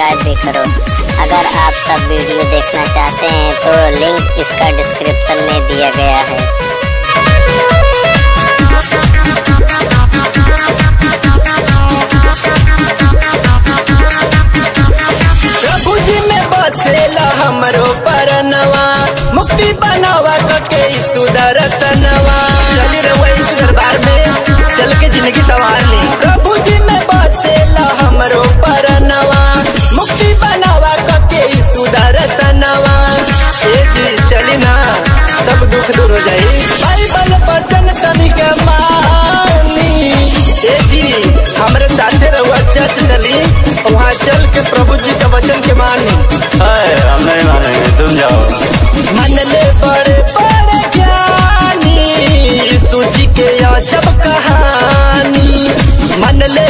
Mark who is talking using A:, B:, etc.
A: Subscribe भी करो। अगर आप सब वीडियो देखना चाहते हैं तो लिंक इसका डिस्क्रिप्शन में दिया गया है।
B: प्रभु जी में बसेला हमरो परनवा, मुक्ति बनावा के सुदर्शनवा। चली रहुआ इस दरबार में चल के जिंदगी संवार ली। प्रभु जी में बसेला हमरो परनवा, मुक्ति बनावा के सुदर्शनवा। ए जी चली ना, सब दुख दूर हो जाई। बाइबल वचन तनी के मानी। ए जी हमरे साथे रहुआ चर्च चली, वहाँ चल के प्रभु जी का वचन के मानी।
C: हम नहीं मानेंगे, तुम जाओ।
B: मन ले बड़े बड़े ज्ञानी, सूची के अजब कहानी। मन ले